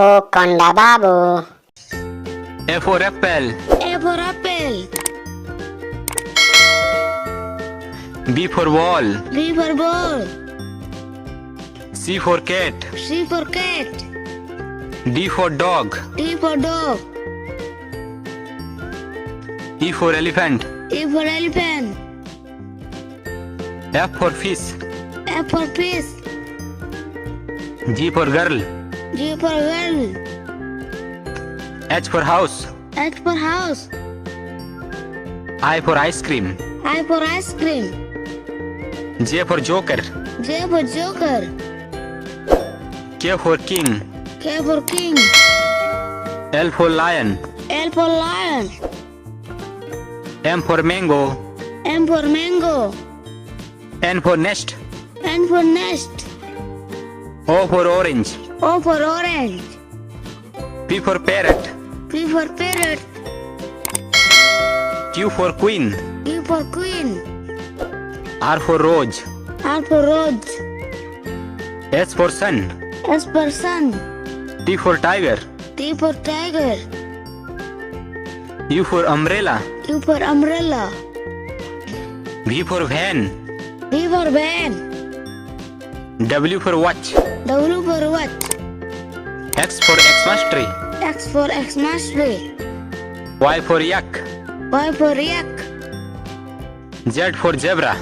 for Konda Babu. AForApple. Bforball. Cforcat. DForDog. EforElephent. FforFish. GforGirl. HforHouse. Iforicecreme. JforJoker. KforKong. LforLion. MforMango. NforNeast. Ofororange. Pforperrot. QForQueen. RforRose. SforSun. TforTiger. Uforumbrella. VforVen. Wforwatch. XforXmass. YforYak. ZforZebra.